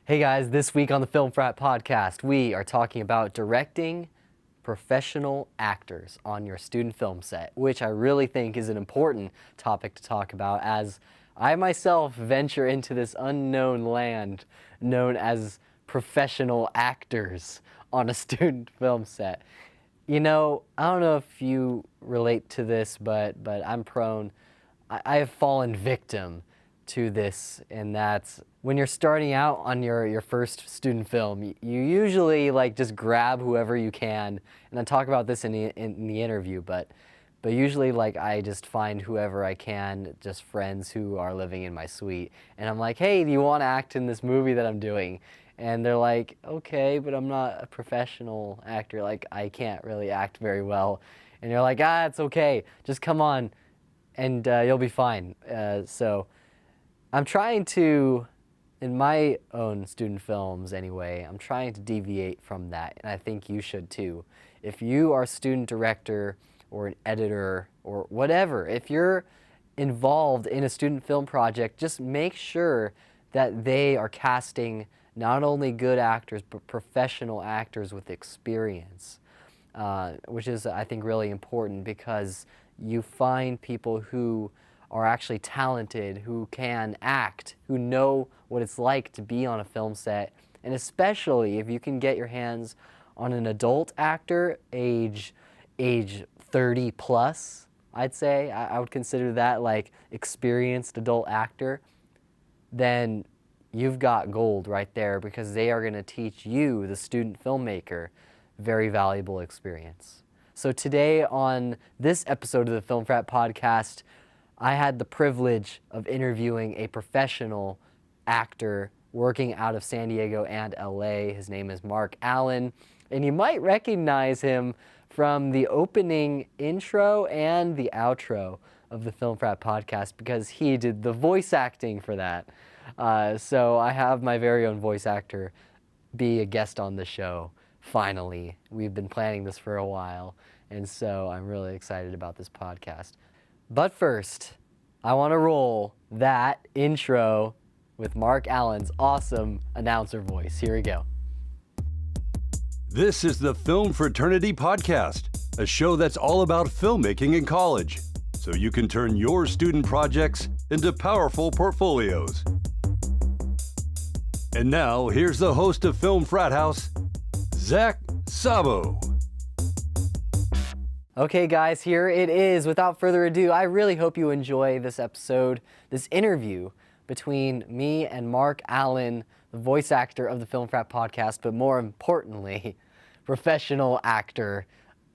Hey guys, this week on the Film Frat Podcast, we are talking about directing professional actors on your student film set, which I really think is an important topic to talk about as I myself venture into this unknown land known as professional actors on a student film set. You know, I don't know if you relate to this, but I'm prone. I have fallen victim to this, and that's when you're starting out on your first student film, you usually just grab whoever you can, and I talk about this in the interview, but usually I just find whoever I can, just friends who are living in my suite, and I'm like, hey, do you want to act in this movie that I'm doing? And they're like, okay, but I'm not a professional actor, I can't really act very well. And you're like, it's okay, just come on, and you'll be fine. So I'm trying to, in my own student films anyway, I'm trying to deviate from that, and I think you should too. If you are a student director or an editor or whatever, if you're involved in a student film project, just make sure that they are casting not only good actors, but professional actors with experience, which is, I think, really important because you find people who are actually talented, who can act, who know what it's like to be on a film set, and especially if you can get your hands on an adult actor, age 30 plus, I'd say, I would consider that experienced adult actor, then you've got gold right there because they are going to teach you, the student filmmaker, very valuable experience. So today on this episode of the Film Frat Podcast, I had the privilege of interviewing a professional actor working out of San Diego and LA. His name is Mark Allyn, and you might recognize him from the opening intro and the outro of the Film Frat Podcast because he did the voice acting for that. So I have my very own voice actor be a guest on the show, finally. We've been planning this for a while, and so I'm really excited about this podcast. But first, I want to roll that intro with Mark Allyn's awesome announcer voice. Here we go. This is the Film Fraternity Podcast, a show that's all about filmmaking in college, so you can turn your student projects into powerful portfolios. And now, here's the host of Film Frat House, Zach Sabo. Okay guys, here it is. Without further ado, I really hope you enjoy this episode, this interview between me and Mark Allyn, the voice actor of the Film Frat Podcast, but more importantly, professional actor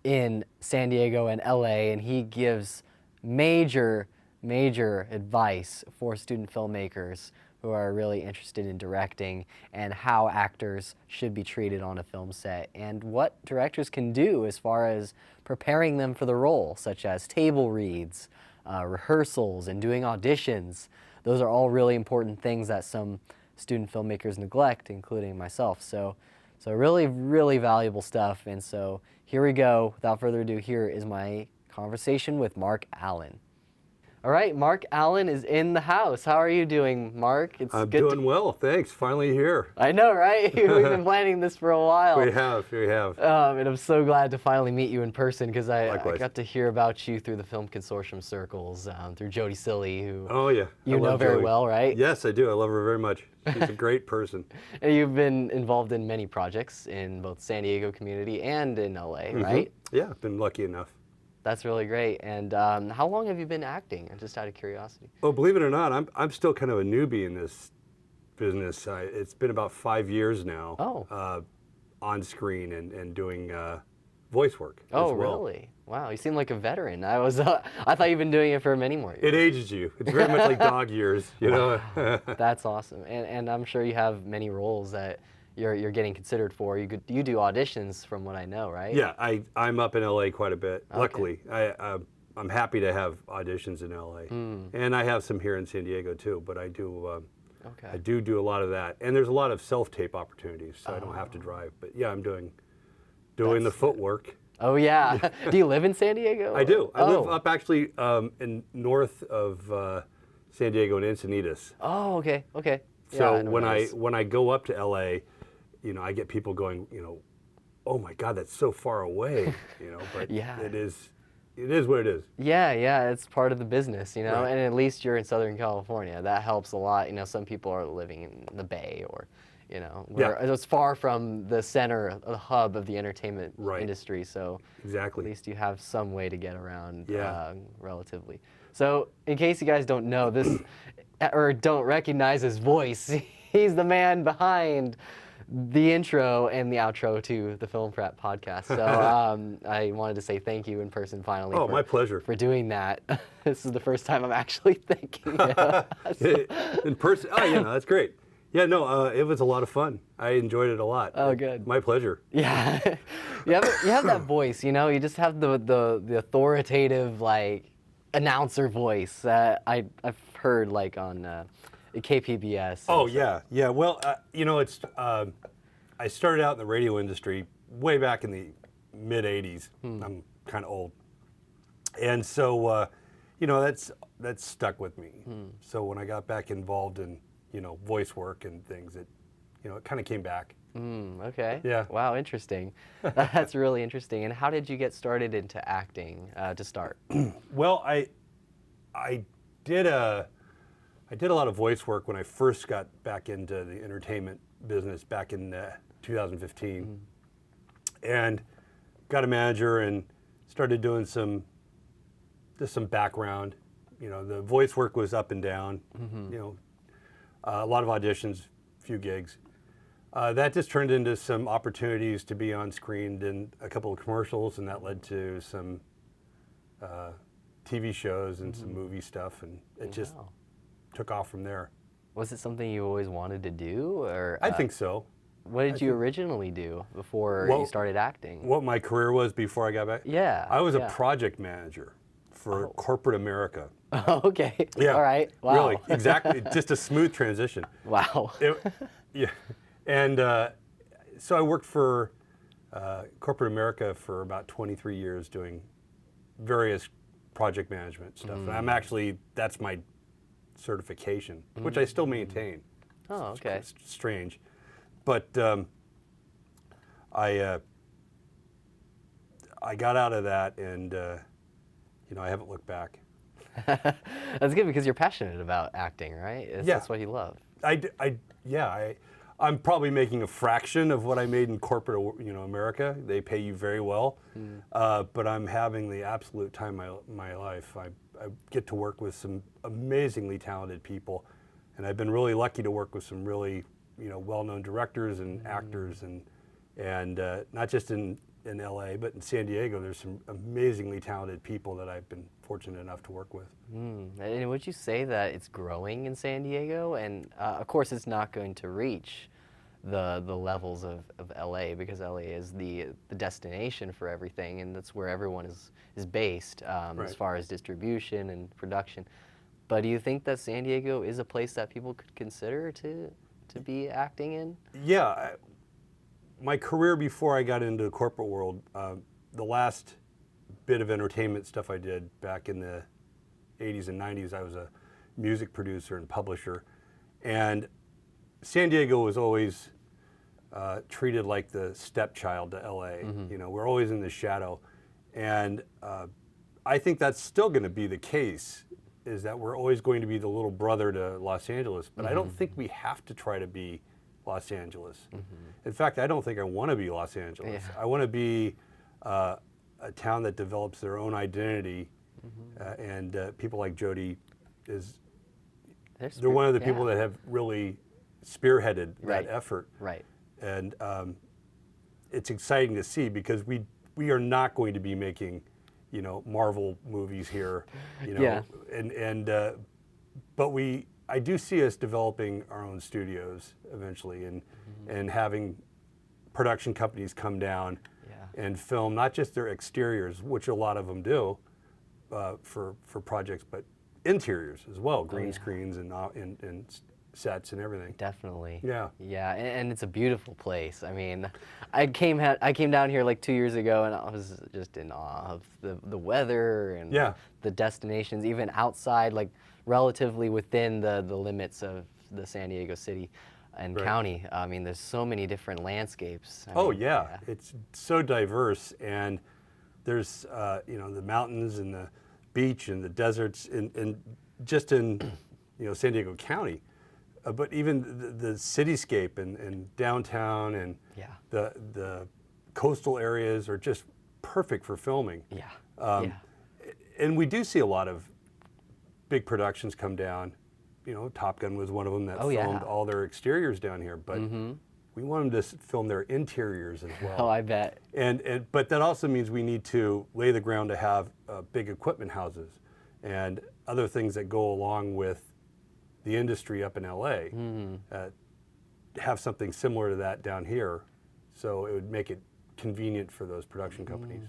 in San Diego and LA, and he gives major advice for student filmmakers who are really interested in directing and how actors should be treated on a film set and what directors can do as far as preparing them for the role, such as table reads, rehearsals, and doing auditions. Those are all really important things that some student filmmakers neglect, including myself. So really valuable stuff. And so here we go. Without further ado, here is my conversation with Mark Allyn. All right, Mark Allyn is in the house. How are you doing, Mark? I'm doing well, thanks. Finally here. I know, right? We've been planning this for a while. We have. And I'm so glad to finally meet you in person because I Likewise. got to hear about you through the Film Consortium circles, through Jody Silly, who Oh yeah, you know very well, right? Yes, I do. I love her very much. She's a great person. And you've been involved in many projects in both San Diego community and in LA, right? Yeah, I've been lucky enough. That's really great. And how long have you been acting? Just out of curiosity. Oh, believe it or not, I'm still kind of a newbie in this business. It's been about 5 years now. Oh. On screen and doing voice work. Oh, as well. really? Wow, you seem like a veteran. I thought you've been doing it for many more years. It ages you. It's very much like dog years, you know. That's awesome. And I'm sure you have many roles that you're getting considered for. You do auditions from what I know, right? Yeah, I'm up in LA quite a bit. Okay. Luckily, I'm happy to have auditions in LA, and I have some here in San Diego too. But I do I do a lot of that, and there's a lot of self-tape opportunities, so I don't have to drive. But yeah, I'm doing the footwork. Oh yeah. Do you live in San Diego? I do. I live up actually in north of San Diego in Encinitas. Oh, okay. So I know when I go up to LA, I get people going, oh my God, that's so far away, but Yeah. it is what it is. Yeah, it's part of the business, Right. and at least you're in Southern California. That helps a lot. Some people are living in the Bay or, where it's far from the center, the hub of the entertainment Right. industry. So Exactly. at least you have some way to get around Yeah. relatively. So in case you guys don't know this or don't recognize his voice, he's the man behind the intro and the outro to the Film Frat podcast. So I wanted to say thank you in person finally. Oh, my pleasure. For doing that. This is the first time I'm actually thanking you. In person, that's great. Yeah, no, it was a lot of fun. I enjoyed it a lot. Oh, good. My pleasure. Yeah, you have that voice. You just have the authoritative announcer voice that I've heard on KPBS. Oh yeah. Well, it's I started out in the radio industry way back in the mid '80s. I'm kind of old, and so that's stuck with me. So when I got back involved in voice work and things, it kind of came back. Okay. Yeah. Wow, interesting. That's really interesting. And how did you get started into acting to start? Well, I did a lot of voice work when I first got back into the entertainment business back in 2015, and got a manager and started doing some background. The voice work was up and down. A lot of auditions, few gigs. That just turned into some opportunities to be on screen in a couple of commercials, and that led to some TV shows and some movie stuff, and it just took off from there. Was it something you always wanted to do, or I think so. what did you originally do before you started acting? What my career was before I got back? Yeah. I was a project manager for corporate America. Okay. Yeah. All right. Wow. Really, exactly. Just a smooth transition. Wow. Yeah. And so I worked for corporate America for about 23 years doing various project management stuff. And that's my certification, which I still maintain. Oh, okay. It's strange. But I got out of that, and I haven't looked back. That's good because you're passionate about acting, right? That's what you love. I'm probably making a fraction of what I made in corporate, America. They pay you very well, but I'm having the absolute time of my life. I get to work with some amazingly talented people, and I've been really lucky to work with some really, well-known directors and actors, and not just in LA, but in San Diego. There's some amazingly talented people that I've been fortunate enough to work with. And would you say that it's growing in San Diego? And of course, it's not going to reach the levels of LA because LA is the destination for everything, and that's where everyone is based as far as distribution and production. But do you think that San Diego is a place that people could consider to be acting in? Yeah. My career before I got into the corporate world, the last bit of entertainment stuff I did back in the 80s and 90s, I was a music producer and publisher. And San Diego was always treated like the stepchild to LA. We're always in the shadow. And I think that's still going to be the case, is that we're always going to be the little brother to Los Angeles. But I don't think we have to try to be Los Angeles. In fact, I don't think I want to be Los Angeles. I want to be a town that develops their own identity, and people like Jody they're one of the people that have really spearheaded that effort. Right. And it's exciting to see because we are not going to be making, Marvel movies here, but I do see us developing our own studios eventually, and having production companies come down and film not just their exteriors, which a lot of them do for projects, but interiors as well, green screens and sets and everything. Definitely. Yeah. Yeah, and it's a beautiful place. I mean, I came down here like 2 years ago, and I was just in awe of the weather and the destinations, even outside, like relatively within the limits of the San Diego city and Right. county. I mean, there's so many different landscapes. It's so diverse, and there's the mountains and the beach and the deserts, and just in San Diego County, but even the cityscape and downtown and the coastal areas are just perfect for filming. And we do see a lot of big productions come down. Top Gun was one of them that filmed all their exteriors down here, but we want them to film their interiors as well. Oh, I bet. But that also means we need to lay the ground to have big equipment houses and other things that go along with the industry up in LA. Have something similar to that down here, so it would make it convenient for those production companies.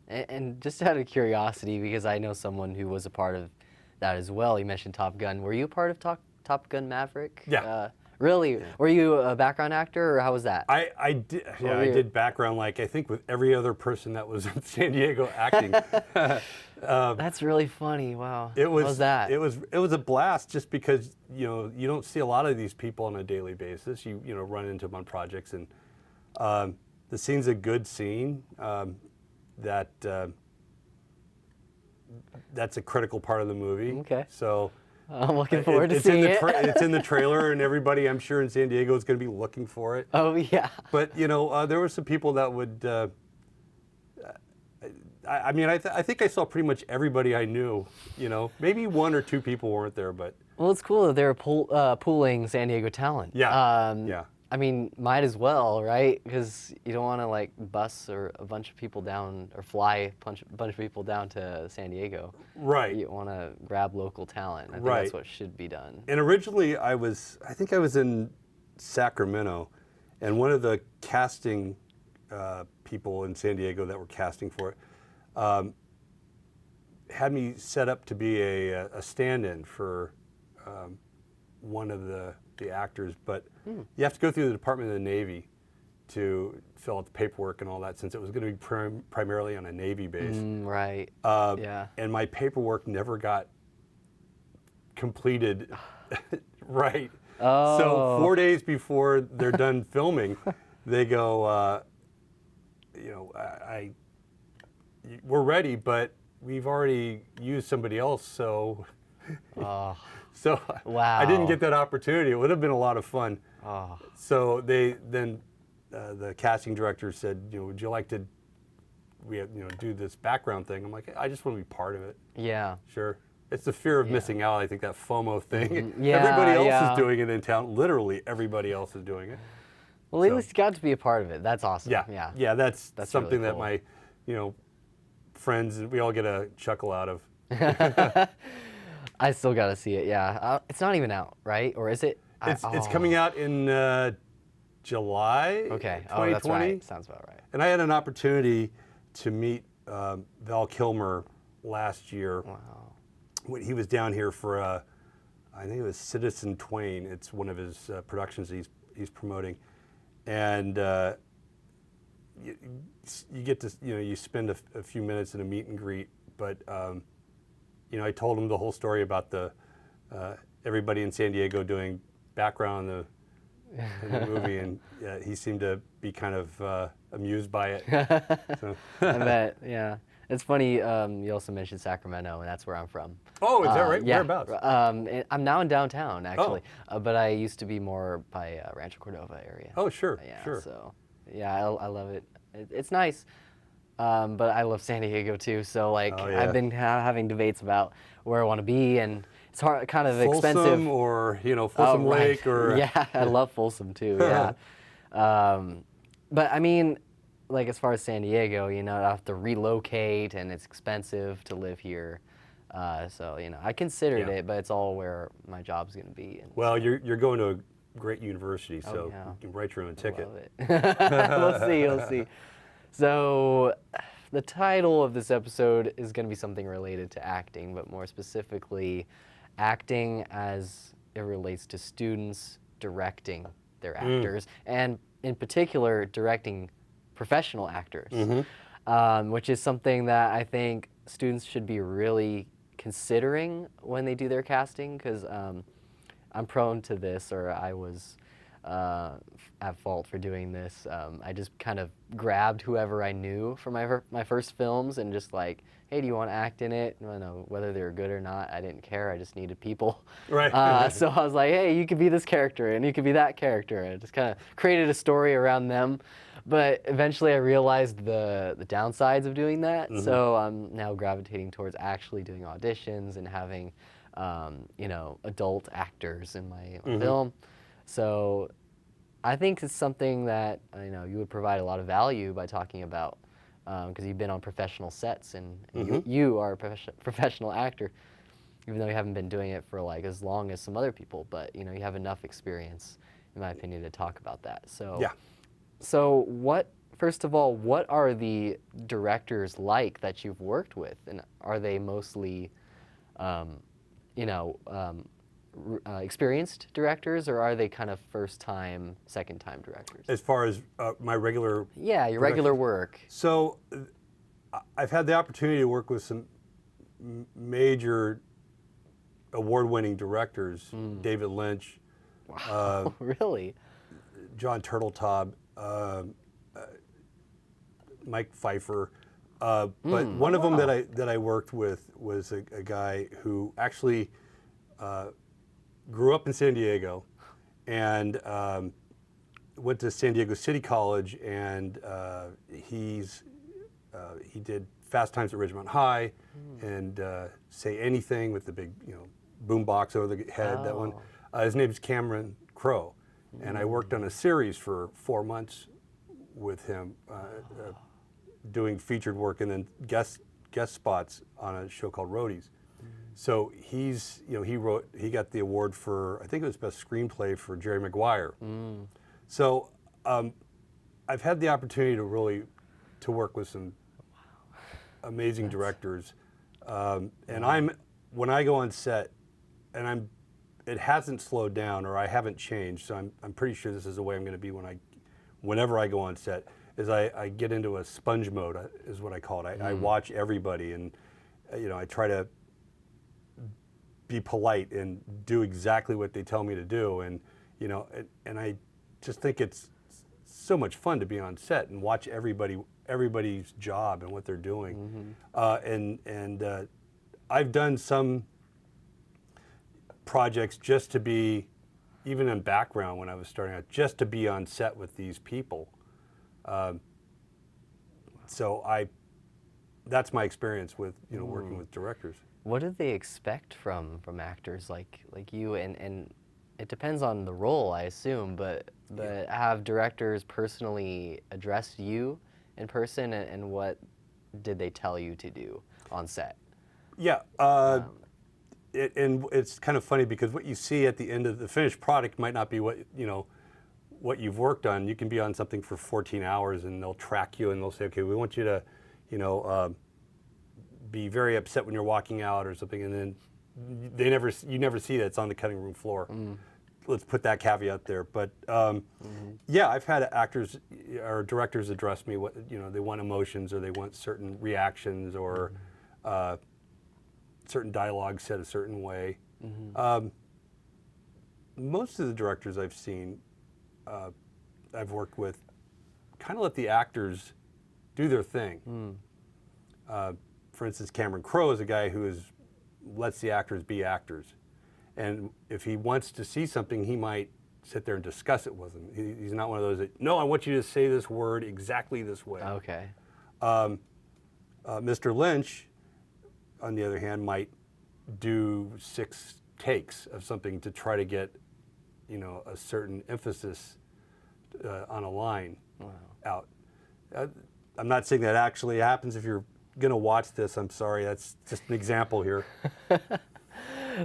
And just out of curiosity, because I know someone who was a part of that as well. You mentioned Top Gun. Were you a part of Top Gun Maverick? Yeah. Really? Yeah. Were you a background actor, or how was that? I did. Yeah, I did background, like I think with every other person that was in San Diego acting. That's really funny. Wow. It was. How was that? It was a blast, just because you don't see a lot of these people on a daily basis. You run into them on projects, and the scene's a good scene. That's a critical part of the movie. Okay. So I'm looking forward to seeing it. It's in the trailer, and everybody, I'm sure, in San Diego is going to be looking for it. Oh, yeah. But, there were some people that would, I think I saw pretty much everybody I knew, Maybe one or two people weren't there, but. Well, it's cool that they're pooling San Diego talent. Yeah. I mean, might as well, right? Because you don't want to bus or a bunch of people down, or fly a bunch of people down to San Diego. Right. You want to grab local talent. I think that's what should be done. And originally I think I was in Sacramento, and one of the casting people in San Diego that were casting for it had me set up to be a stand-in for one of the actors, but you have to go through the Department of the Navy to fill out the paperwork and all that, since it was going to be primarily on a Navy base. Right. And my paperwork never got completed right. Oh. So 4 days before they're done filming, they go, we're ready, but we've already used somebody else, so. So wow. I didn't get that opportunity. It would have been a lot of fun. Oh. So the casting director said, would you like to, do this background thing? I'm like, I just want to be part of it. Yeah. Sure. It's the fear of missing out. I think that FOMO thing. Yeah, everybody else is doing it in town. Literally everybody else is doing it. Well, at least you got to be a part of it. That's awesome. Yeah. Yeah. That's something really cool. that my, friends, we all get a chuckle out of. I still got to see it, yeah. It's not even out, right? Or is it? It's coming out in July 2020. Oh, that's right. Sounds about right. And I had an opportunity to meet Val Kilmer last year. Wow. When he was down here for, I think it was Citizen Twain. It's one of his productions he's promoting. And you get to, you spend a few minutes in a meet and greet, but I told him the whole story about the everybody in San Diego doing background in the movie, and he seemed to be kind of amused by it. So. I bet, yeah. It's funny, you also mentioned Sacramento, and that's where I'm from. Oh, is that right? Yeah. Whereabouts? I'm now in downtown, actually, but I used to be more by Rancho Cordova area. Oh, sure, sure. So, yeah, I love it. It's nice. But I love San Diego too, so I've been having debates about where I want to be, and it's kind of Folsom expensive. Or Folsom Lake, or yeah, I love Folsom too. Yeah, but I mean, as far as San Diego, I have to relocate, and it's expensive to live here. So I considered it, but it's all where my job's going to be. Well, you're going to a great university, so you can write your own ticket. I love it. We'll see. So the title of this episode is going to be something related to acting, but more specifically, acting as it relates to students directing their actors, and in particular, directing professional actors, which is something that I think students should be really considering when they do their casting, because I'm prone to this, or I was at fault for doing this. I just kind of grabbed whoever I knew for my first films and just like, hey, do you want to act in it? I don't know whether they were good or not. I didn't care. I just needed people. Right. So I was like, hey, you could be this character and you could be that character. And I just kind of created a story around them. But eventually I realized the downsides of doing that. Mm-hmm. So I'm now gravitating towards actually doing auditions and having, adult actors in my Mm-hmm. film. So I think it's something that you would provide a lot of value by talking about, because you've been on professional sets and Mm-hmm. you are a professional actor, even though you haven't been doing it for like as long as some other people. But you have enough experience, in my opinion, to talk about that. So Yeah. So first of all, what are the directors like that you've worked with, and are they mostly, experienced directors, or are they kind of first-time, second-time directors? As far as my regular Yeah, your regular work. So I've had the opportunity to work with some major award-winning directors, David Lynch, Wow, really? John Turteltaub, Mike Pfeiffer. But one of them that I worked with was a guy who actually grew up in San Diego and went to San Diego City College, and he did Fast Times at Ridgemont High and Say Anything with the big boom box over the head. That one. His name is Cameron Crowe, and I worked on a series for 4 months with him, doing featured work and then guest spots on a show called Roadies. So he got the award for, I think it was best screenplay for Jerry Maguire. So I've had the opportunity to work with some amazing directors, and when I go on set, and it hasn't slowed down, or I haven't changed. So I'm pretty sure this is the way I'm going to be whenever I go on set. Is I get into a sponge mode, is what I call it. I watch everybody, and I try to be polite and do exactly what they tell me to do, and and I just think it's so much fun to be on set and watch everybody's job and what they're doing. I've done some projects just to be, even in background when I was starting out, just to be on set with these people. So that's my experience with working with directors. What do they expect from actors like you? And it depends on the role, I assume, but have directors personally addressed you in person, and what did they tell you to do on set? Yeah, and it's kind of funny because what you see at the end of the finished product might not be what you've worked on. You can be on something for 14 hours and they'll track you and they'll say, okay, we want you to, be very upset when you're walking out or something, and then you never see that it's on the cutting room floor. Let's put that caveat there. But yeah, I've had actors or directors address me. They want emotions, or they want certain reactions, or certain dialogue said a certain way. Most of the directors I've seen, I've worked with, kind of let the actors do their thing. For instance, Cameron Crowe is a guy who lets the actors be actors. And if he wants to see something, he might sit there and discuss it with them. He's not one of those that, no, I want you to say this word exactly this way. Okay. Mr. Lynch, on the other hand, might do 6 takes of something to try to get, a certain emphasis on a line out. I'm not saying that actually happens. If you're going to watch this, I'm sorry. That's just an example here.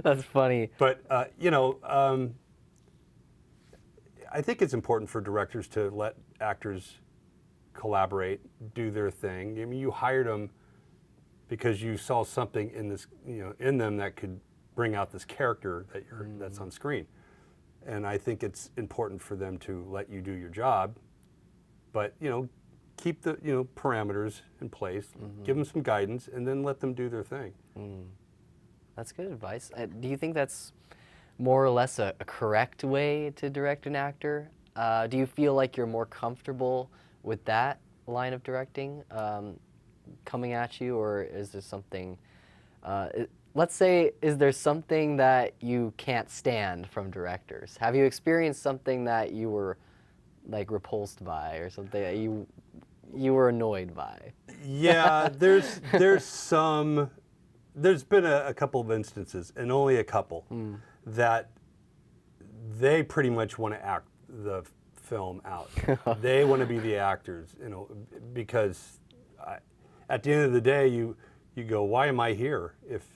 That's funny. But, I think it's important for directors to let actors collaborate, do their thing. I mean, you hired them because you saw something in this, in them that could bring out this character that's on screen. And I think it's important for them to let you do your job, but keep the parameters in place, give them some guidance, and then let them do their thing. That's good advice. Do you think that's more or less a correct way to direct an actor? Do you feel like you're more comfortable with that line of directing coming at you, or is there something, let's say, is there something that you can't stand from directors? Have you experienced something that you were like repulsed by, or something that you were annoyed by? Yeah, there's been a couple of instances, and only a couple, that they pretty much want to act the film out. They want to be the actors, because at the end of the day, you go, why am I here? If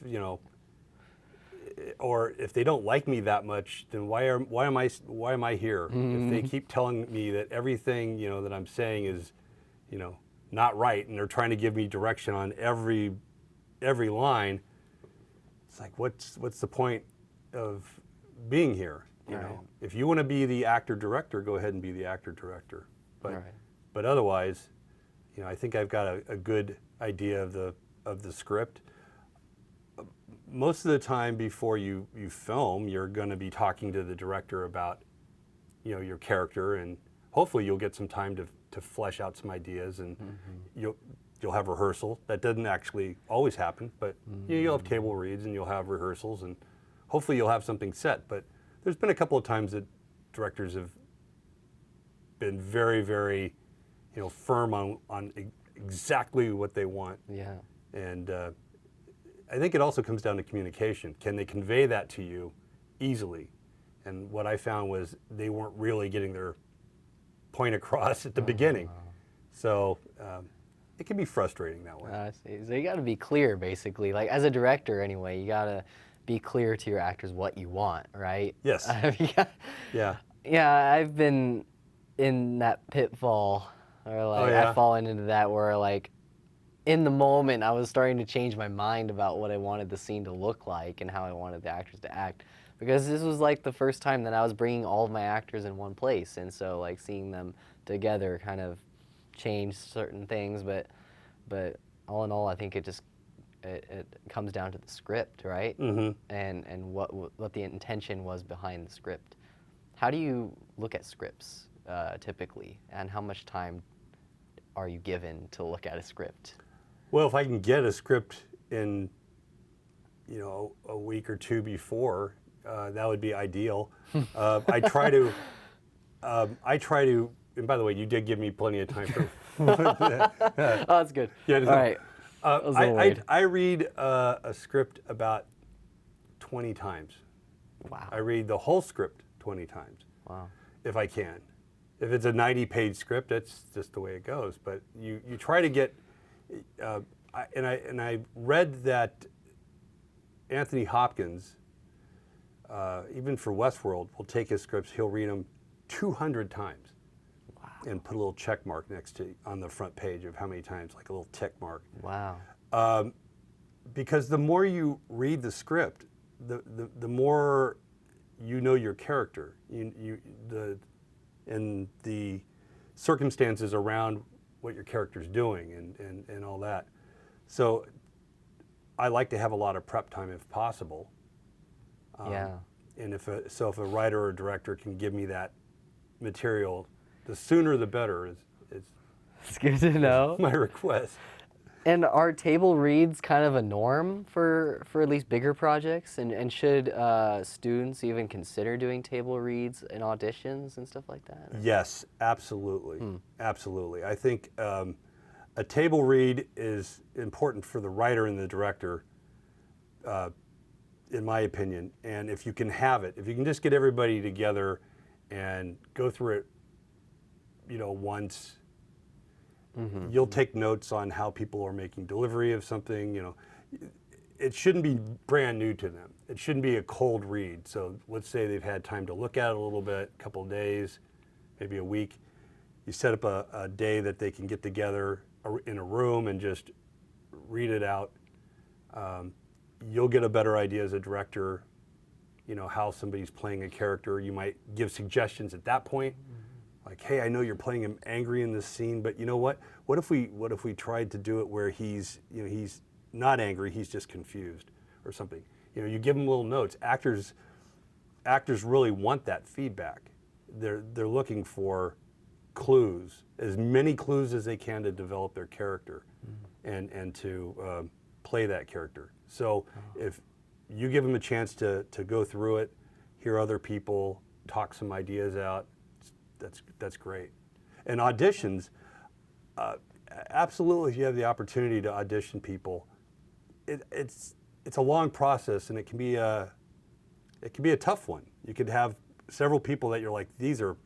or if they don't like me that much, then why am I here? If they keep telling me that everything that I'm saying is not right, and they're trying to give me direction on every line, it's like, what's the point of being here? If you want to be the actor director, go ahead and be the actor director. But otherwise, I think I've got a good idea of the script. Most of the time before you film, you're going to be talking to the director about your character, and hopefully you'll get some time to flesh out some ideas, and you'll have rehearsal. That doesn't actually always happen, but you'll have table reads and you'll have rehearsals, and hopefully you'll have something set. But there's been a couple of times that directors have been very, very firm on exactly what they want. Yeah. And I think it also comes down to communication. Can they convey that to you easily? And what I found was they weren't really getting their point across at the beginning. So it can be frustrating that way. I see. So you got to be clear, basically. Like, as a director, anyway, you got to be clear to your actors what you want, right? Yes. Yeah. Yeah, I've been in that pitfall, or like I've fallen into that where, like, in the moment I was starting to change my mind about what I wanted the scene to look like and how I wanted the actors to act, because this was like the first time that I was bringing all of my actors in one place, and so like seeing them together kind of changed certain things, but all in all, I think it comes down to the script, right? And what the intention was behind the script. How do you look at scripts typically, and how much time are you given to look at a script? Well, if I can get a script in a week or two before, that would be ideal. I try to, and by the way, you did give me plenty of time for Oh, that's good. Yeah, all right. I read a script about 20 times. Wow. I read the whole script 20 times. Wow. If I can. If it's a 90-page script, that's just the way it goes. But you try to get, I read that Anthony Hopkins, even for Westworld, will take his scripts, he'll read them 200 times. Wow. And put a little check mark next to on the front page of how many times, like a little tick mark. Wow. Because the more you read the script, the more you know your character, and the circumstances around what your character's doing and all that. So I like to have a lot of prep time if possible. And if a writer or director can give me that material, the sooner the better is It's good to know. my request. And are table reads kind of a norm for at least bigger projects? And should students even consider doing table reads in auditions and stuff like that? Yes, absolutely. Absolutely. I think a table read is important for the writer and the director, in my opinion. And if you can have it, if you can just get everybody together and go through it, once, you'll take notes on how people are making delivery of something. It shouldn't be brand new to them. It shouldn't be a cold read. So let's say they've had time to look at it a little bit, a couple of days, maybe a week. You set up a day that they can get together in a room and just read it out. You'll get a better idea as a director, how somebody's playing a character. You might give suggestions at that point. Like, hey, I know you're playing him angry in this scene, but you know what? What if we tried to do it where he's not angry, he's just confused or something? You give them little notes. Actors actors really want that feedback. They're looking for clues, as many clues as they can to develop their character, and to play that character. So if you give them a chance to go through it, hear other people, talk some ideas out, that's great. And auditions, absolutely, if you have the opportunity to audition people, it's a long process, and it can be a tough one. You could have several people that you're like, these are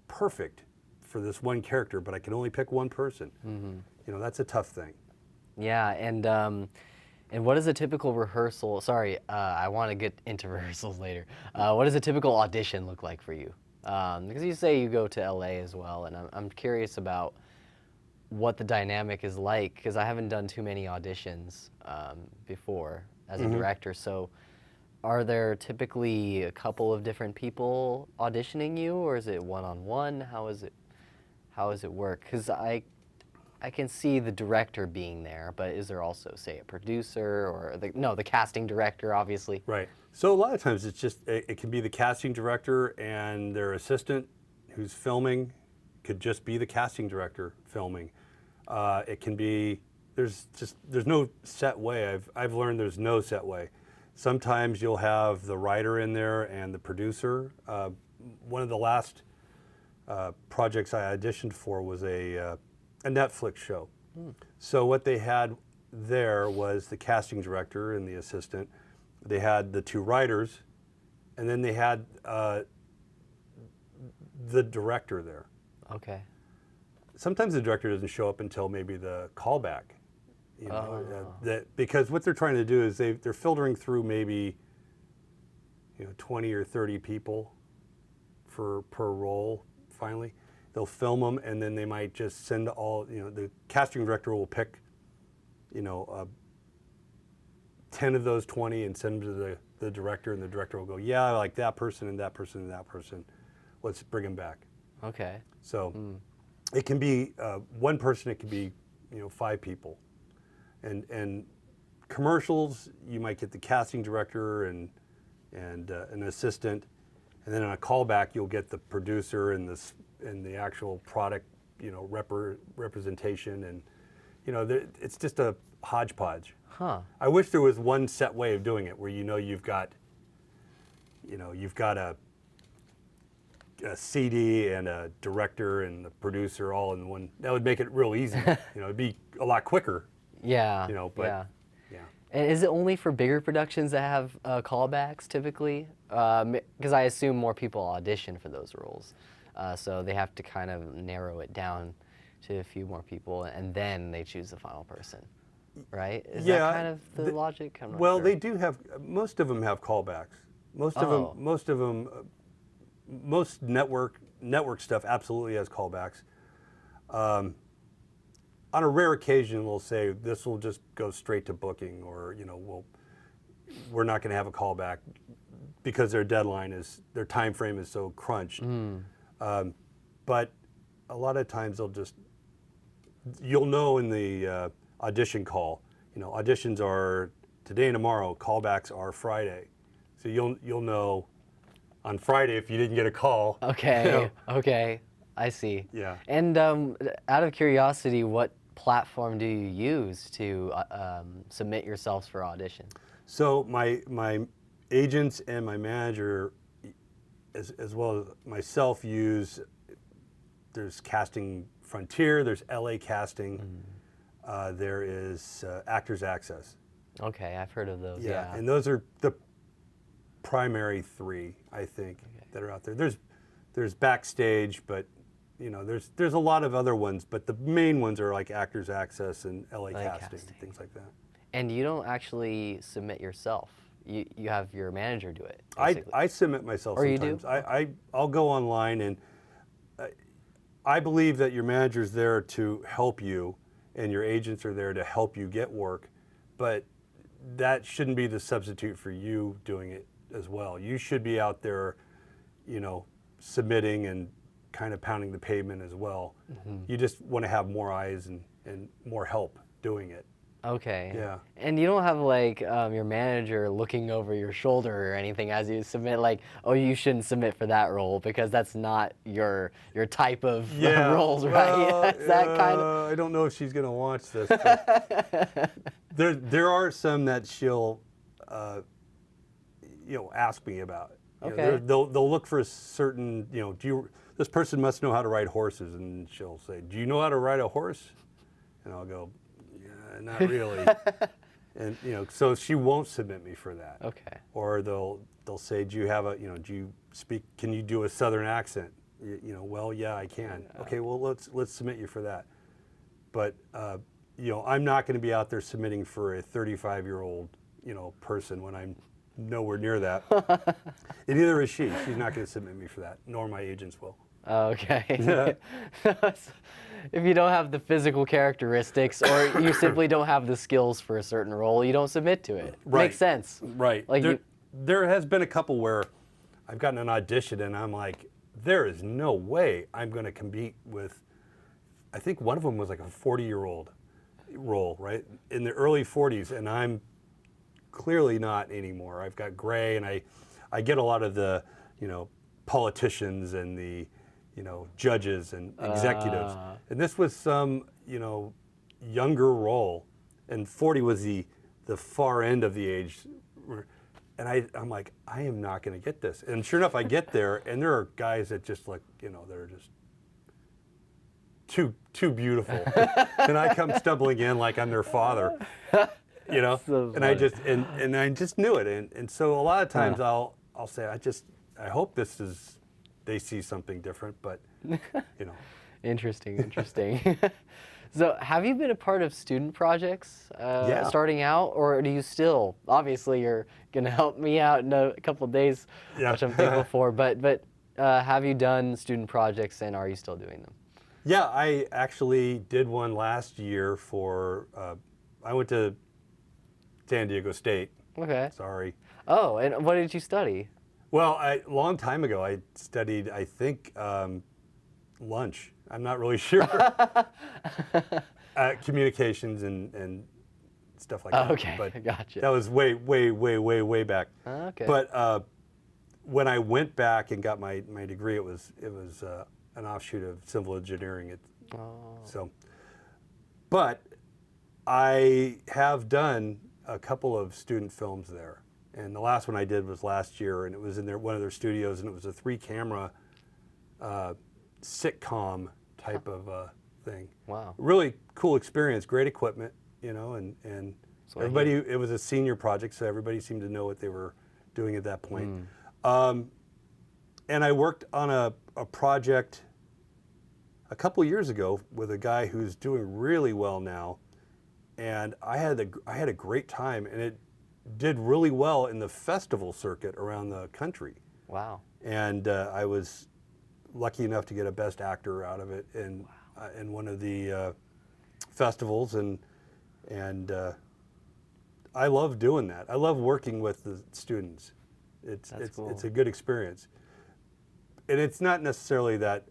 perfect for this one character, but I can only pick one person. You know, that's a tough thing. Yeah, and what is a typical rehearsal? Sorry, I want to get into rehearsals later. What does a typical audition look like for you? Because you say you go to LA as well, and I'm curious about what the dynamic is like, because I haven't done too many auditions before as a director. So are there typically a couple of different people auditioning you, or is it one-on-one? How does it work? Because I can see the director being there, but is there also, say, a producer or the casting director, obviously? Right. So a lot of times it's just, it can be the casting director and their assistant who's filming could just be the casting director filming. It can be, there's no set way. I've learned there's no set way. Sometimes you'll have the writer in there and the producer. One of the last projects I auditioned for was a Netflix show. So what they had there was the casting director and the assistant. They had the two writers, and then they had the director there. Okay. Sometimes the director doesn't show up until maybe the callback. You know, because what they're trying to do is they're filtering through maybe 20 or 30 people per role. Finally, they'll film them, and then they might just send all. The casting director will pick 10 of those 20 and send them to the director, and the director will go, yeah, I like that person and that person and that person. Let's bring them back. Okay. So it can be one person. It can be 5 people. And commercials, you might get the casting director and an assistant, and then on a callback you'll get the producer and the actual product representation, and it's just a hodgepodge. I wish there was one set way of doing it where you've got a CD and a director and the producer all in one. That would make it real easy. It'd be a lot quicker. Yeah. Yeah. And is it only for bigger productions that have callbacks typically? Because I assume more people audition for those roles, so they have to kind of narrow it down to a few more people, and then they choose the final person, right? Is that kind of the logic? I'm not sure. They do have. Most of them have callbacks. Most of them. Most network stuff absolutely has callbacks. On a rare occasion, we'll say this will just go straight to booking, or we're not going to have a callback because their their time frame is so crunched. But a lot of times you'll know in the audition call. Auditions are today and tomorrow. Callbacks are Friday, so you'll know on Friday if you didn't get a call. Okay. Okay. I see. Yeah. And out of curiosity, what platform do you use to submit yourselves for audition? So my agents and my manager, as well as myself, there's Casting Frontier, there's LA Casting, there is Actors Access. Okay, I've heard of those. Yeah. And those are the primary 3, I think, that are out there. There's Backstage, but there's a lot of other ones, but the main ones are like Actors Access and LA Casting, things like that. And you don't actually submit yourself. You have your manager do it. I submit myself or sometimes. You do? I'll go online, and I believe that your manager's there to help you, and your agents are there to help you get work, but that shouldn't be the substitute for you doing it as well. You should be out there, submitting and kind of pounding the pavement as well. You just want to have more eyes and more help doing it. Okay. Yeah. And you don't have like your manager looking over your shoulder or anything as you submit, like, oh, you shouldn't submit for that role because that's not your type of roles, right? Well, Is that kind of? I don't know if she's gonna watch this. But there are some that she'll, ask me about. Okay. They'll look for a certain, this person must know how to ride horses, and she'll say, do you know how to ride a horse? And I'll go, yeah, not really. And so she won't submit me for that. Okay. Or they'll say, do you speak? Can you do a Southern accent? Well, yeah, I can. Okay, well let's submit you for that. But I'm not going to be out there submitting for a 35-year-old person when I'm nowhere near that. And neither is she. She's not going to submit me for that, nor my agents will. Okay. If you don't have the physical characteristics or you simply don't have the skills for a certain role, you don't submit to it. Right. Makes sense. Right. Like there has been a couple where I've gotten an audition and I'm like, there is no way I'm going to compete with, I think one of them was like a 40-year-old role, right? In the early 40s, and I'm clearly not anymore. I've got gray, and I get a lot of the, politicians and the, judges and executives. And this was some, younger role, and 40 was the far end of the age. And I'm like, I am not going to get this. And sure enough, I get there, and there are guys that just like, they're just too beautiful. And I come stumbling in like I'm their father, So and I just knew it. And so a lot of times I'll say, I hope they see something different, but Interesting. So have you been a part of student projects starting out, or do you still? Obviously, you're going to help me out in a couple of days, which I'm thankful for. But have you done student projects, and are you still doing them? Yeah, I actually did one last year I went to San Diego State. Okay. Sorry. Oh, and what did you study? Well, a long time ago, I studied, I think, lunch. I'm not really sure. Communications and stuff like that. Okay, But gotcha. that was way back. Okay. But when I went back and got my degree, it was an offshoot of civil engineering. But I have done a couple of student films there. And the last one I did was last year, and it was in one of their studios, and it was a 3-camera sitcom type of thing. Wow. Really cool experience, great equipment, and everybody, it was a senior project, so everybody seemed to know what they were doing at that point. And I worked on a project a couple years ago with a guy who's doing really well now, and I had a great time, and it did really well in the festival circuit around the country. Wow. And I was lucky enough to get a Best Actor out of it in one of the festivals, and I love doing that. I love working with the students. It's cool. It's a good experience, and it's not necessarily that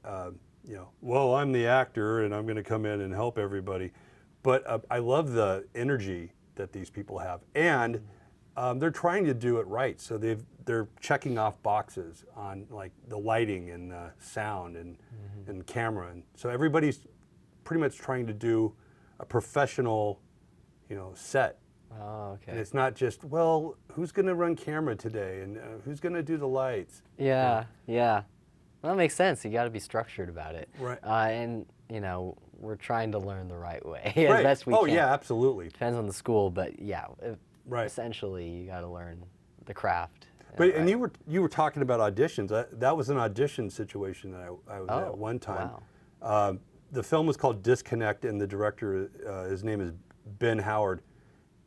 well, I'm the actor and I'm going to come in and help everybody, but I love the energy that these people have, and they're trying to do it right. So they're checking off boxes on like the lighting and the sound and camera, and so everybody's pretty much trying to do a professional, set. Oh, okay. And it's not just, well, who's going to run camera today, and who's going to do the lights? Yeah. Well, that makes sense. You got to be structured about it. Right. And we're trying to learn the right way as best we can. Oh yeah, absolutely. Depends on the school, but yeah, Right. essentially you got to learn the craft. But and you were talking about auditions. That was an audition situation that I was at one time. Wow. The film was called Disconnect, and the director, his name is Ben Howard.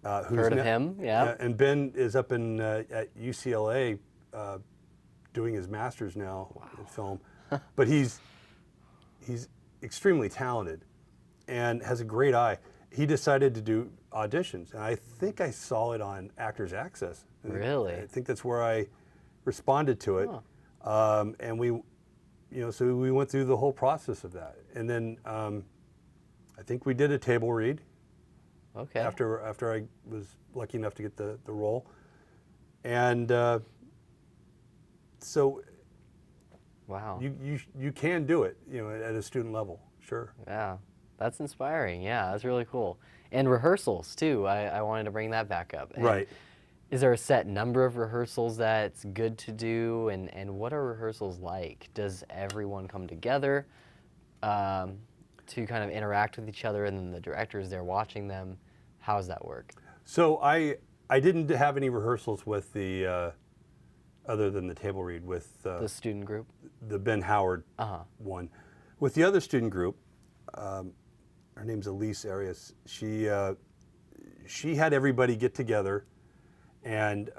Who's Heard of him? Yeah. And Ben is up in at UCLA doing his master's now in film, but he's extremely talented and has a great eye. He decided to do auditions, and I think I saw it on Actors Access. Really? I think that's where I responded to it, and we, so we went through the whole process of that, and then I think we did a table read, Okay. After I was lucky enough to get the role, and so. Wow. You can do it, at a student level, sure. Yeah, that's inspiring. Yeah, that's really cool. And rehearsals too. I wanted to bring that back up. And Right. is there a set number of rehearsals that's good to do? And what are rehearsals like? Does everyone come together to kind of interact with each other, and then the director's there watching them? How does that work? So I didn't have any rehearsals with the other than the table read with The student group? the Ben Howard one. With the other student group, her name's Elise Arias. She had everybody get together, and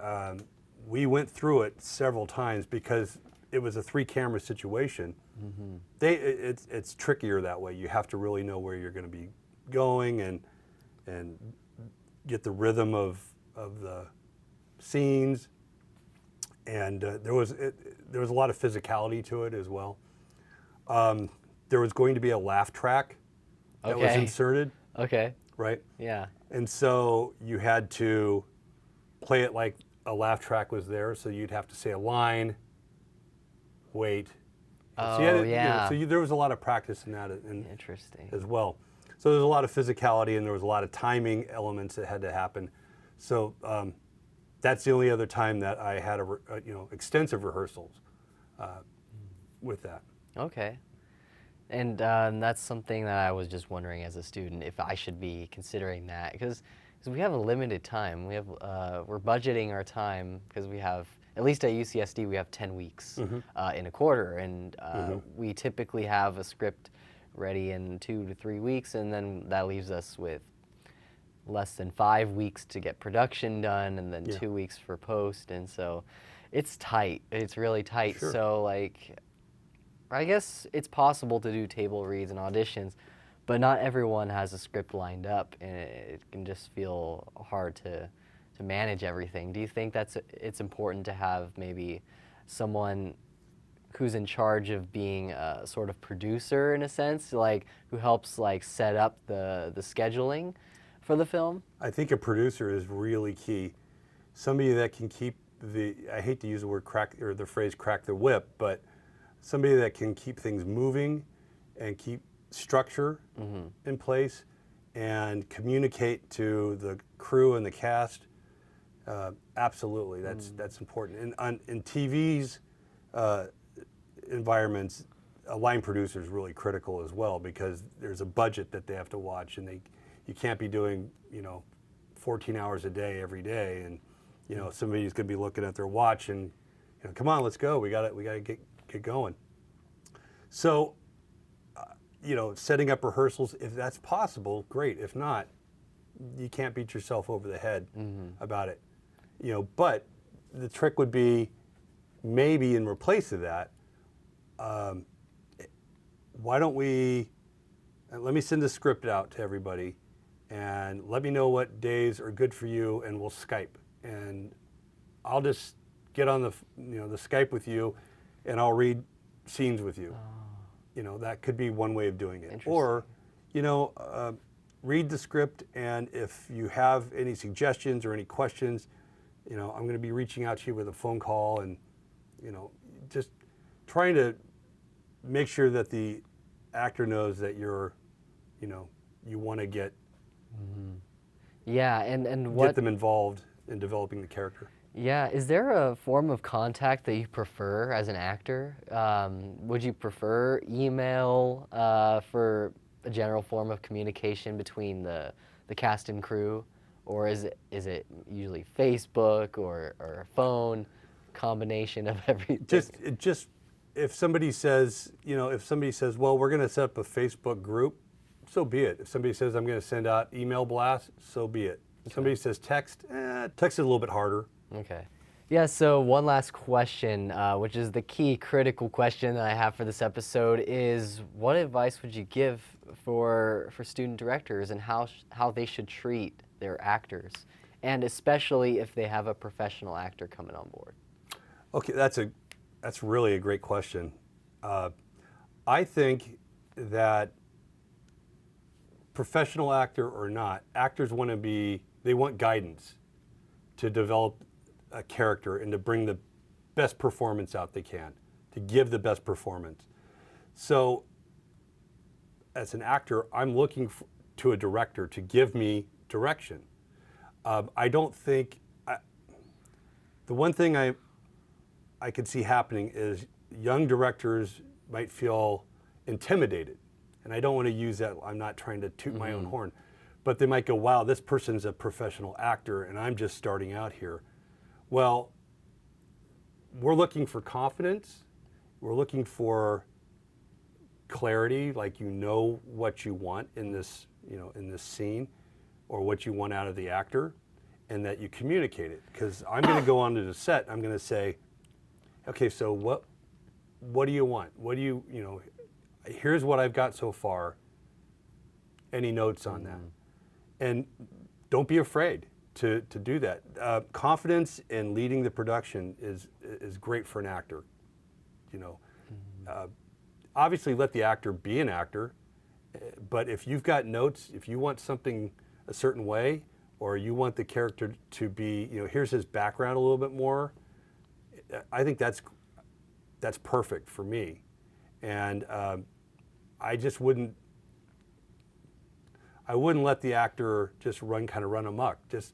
we went through it several times because it was a 3-camera situation. Mm-hmm. It's trickier that way. You have to really know where you're going to be going and get the rhythm of the scenes. And there was a lot of physicality to it as well. There was going to be a laugh track that was inserted. Okay. Right? Yeah. And so you had to play it like a laugh track was there. So you'd have to say a line, wait. Oh, so you had to, yeah. There was a lot of practice in that Interesting. as well. So there was a lot of physicality, and there was a lot of timing elements that had to happen. So that's the only other time that I had extensive rehearsals with that. Okay. And that's something that I was just wondering as a student if I should be considering that, because we have a limited time. We're budgeting our time because we have, at least at UCSD, we have 10 weeks in a quarter, and we typically have a script ready in 2 to 3 weeks, and then that leaves us with less than 5 weeks to get production done, and then 2 weeks for post, and so it's tight. It's really tight. Sure. So like, I guess it's possible to do table reads and auditions, but not everyone has a script lined up, and it can just feel hard to manage everything. Do you think it's important to have maybe someone who's in charge of being a sort of producer in a sense, like who helps like set up the scheduling for the film? I think a producer is really key. Somebody that can keep I hate to use the word crack or the phrase crack the whip, but somebody that can keep things moving and keep structure in place and communicate to the crew and the cast. Absolutely, that's important. And in TV's environments, a line producer is really critical as well, because there's a budget that they have to watch, and you can't be doing 14 hours a day every day, and somebody's going to be looking at their watch and come on, let's go. We got to get going. So setting up rehearsals, if that's possible, great. If not, you can't beat yourself over the head about it. But the trick would be maybe in replace of that, why don't we, let me send the script out to everybody and let me know what days are good for you, and we'll Skype, and I'll just get on the Skype with you, and I'll read scenes with you. That could be one way of doing it. Or, read the script, and if you have any suggestions or any questions, I'm going to be reaching out to you with a phone call, and just trying to make sure that the actor knows that you want to get get them involved in developing the character. Yeah, is there a form of contact that you prefer as an actor? Would you prefer email for a general form of communication between the cast and crew, or is it usually Facebook or a phone, combination of everything? Just if somebody says, well, we're going to set up a Facebook group, so be it. If somebody says I'm going to send out email blasts, so be it. If somebody says text, text is a little bit harder. Okay. Yeah, so one last question, which is the key critical question that I have for this episode, is what advice would you give for student directors and how they should treat their actors, and especially if they have a professional actor coming on board? Okay, that's really a great question. I think that professional actor or not, actors they want guidance to develop a character and to bring the best performance out they can, to give the best performance. So as an actor, I'm looking to a director to give me direction. I don't think, the one thing I could see happening is young directors might feel intimidated. And I don't want to use that, I'm not trying to toot my own horn, but they might go, wow, this person's a professional actor and I'm just starting out here. Well, we're looking for confidence. We're looking for clarity, like you know what you want in this, in this scene, or what you want out of the actor, and that you communicate it. Because I'm going to go onto the set, I'm going to say, okay, so what do you want? What do you, here's what I've got so far. Any notes on that? And don't be afraid to do that. Confidence in leading the production is great for an actor. Obviously let the actor be an actor, but if you've got notes, if you want something a certain way, or you want the character to be, here's his background a little bit more, I think that's perfect for me. And I just wouldn't let the actor just run amok. Just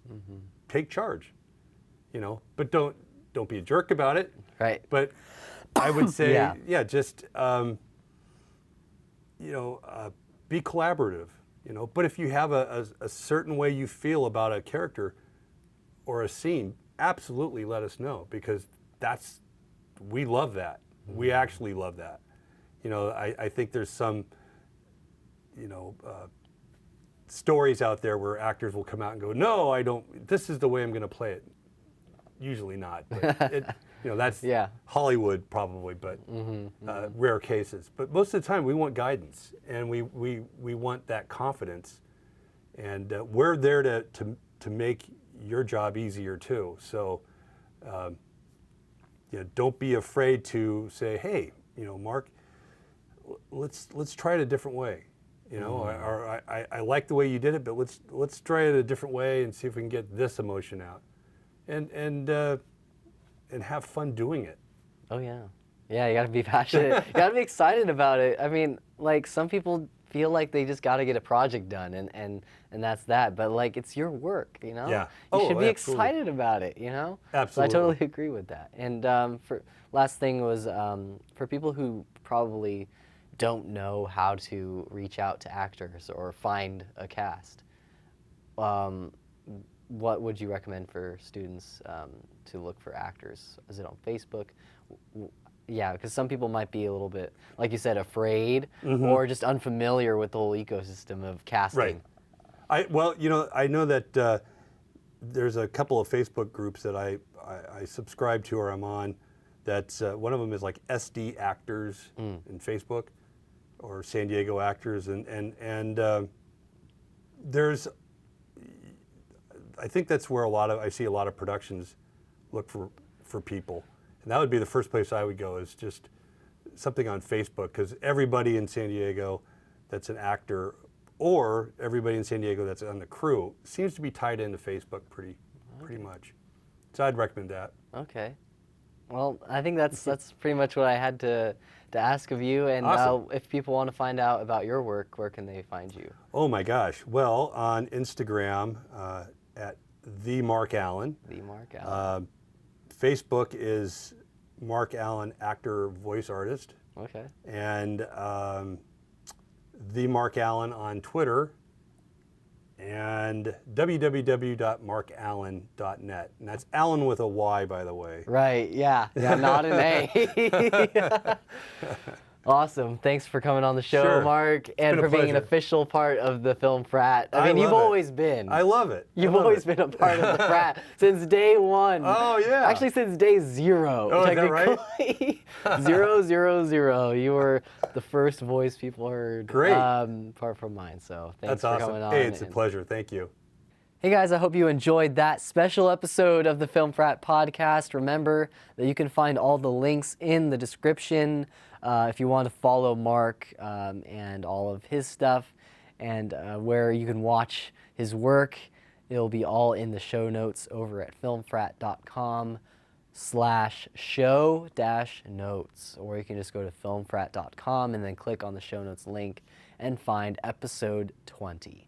take charge, but don't be a jerk about it. Right. But I would say, just be collaborative. But if you have a certain way you feel about a character or a scene, absolutely let us know, because we love that. We actually love that. I think there's some, stories out there where actors will come out and go, no, I don't, this is the way I'm going to play it. Usually not. But that's Hollywood probably, but rare cases. But most of the time we want guidance, and we want that confidence. And we're there to make your job easier too. So don't be afraid to say, hey, Mark, let's try it a different way. Or I like the way you did it, but let's try it a different way and see if we can get this emotion out, and have fun doing it. Oh yeah, you got to be passionate. You got to be excited about it. I mean, like, some people feel like they just got to get a project done, and that's that. But like, it's your work, Yeah. You should be absolutely. excited about it, Absolutely. So I totally agree with that. And for last thing was for people who probably don't know how to reach out to actors or find a cast, what would you recommend for students to look for actors? Is it on Facebook? Yeah, because some people might be a little bit, like you said, afraid or just unfamiliar with the whole ecosystem of casting. Right. I know that there's a couple of Facebook groups that I subscribe to, or I'm on. That's one of them is like SD Actors in Facebook, or San Diego Actors, and there's, I think that's where I see a lot of productions look for people. And that would be the first place I would go, is just something on Facebook, because everybody in San Diego that's an actor, or everybody in San Diego that's on the crew, seems to be tied into Facebook pretty much. So I'd recommend that. Okay. Well, I think that's pretty much what I had to ask of you. And Awesome. If people want to find out about your work, where can they find you? Oh my gosh. Well, on Instagram at the Mark Allyn. The Mark Allyn. Facebook is Mark Allyn, actor, voice artist. Okay. And the Mark Allyn on Twitter, and www.markallyn.net. And that's Allyn with a Y, by the way. Right, yeah, not an A. Awesome. Thanks for coming on the show, Sure. Mark, and for being an official part of the Film Frat. I mean, you've always been. I love it. You've always been a part of the frat since day one. Oh, yeah. Actually, since day 0. Oh, is that right? 000. You were the first voice people heard. Great. Apart from mine. So thanks That's for awesome. coming on. Hey, it's a pleasure. Thank you. Hey guys, I hope you enjoyed that special episode of the Film Frat Podcast. Remember that you can find all the links in the description if you want to follow Mark and all of his stuff. and where you can watch his work. It'll be all in the show notes over at filmfrat.com/show-notes, or you can just go to filmfrat.com and then click on the show notes link and find episode 20.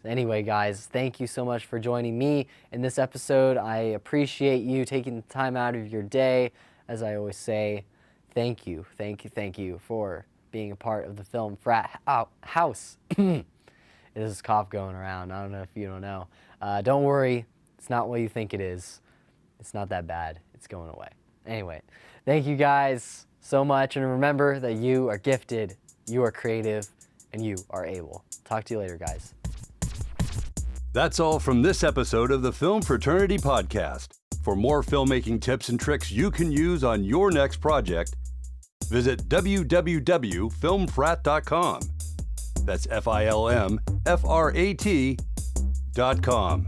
Anyway, guys, thank you so much for joining me in this episode. I appreciate you taking the time out of your day. As I always say, thank you for being a part of the Film Frat house. There's this cough going around. I don't know if you don't know. Don't worry. It's not what you think it is. It's not that bad. It's going away. Anyway, thank you guys so much. And remember that you are gifted, you are creative, and you are able. Talk to you later, guys. That's all from this episode of the Film Fraternity Podcast. For more filmmaking tips and tricks you can use on your next project, visit www.filmfrat.com. That's FILMFRAT.com.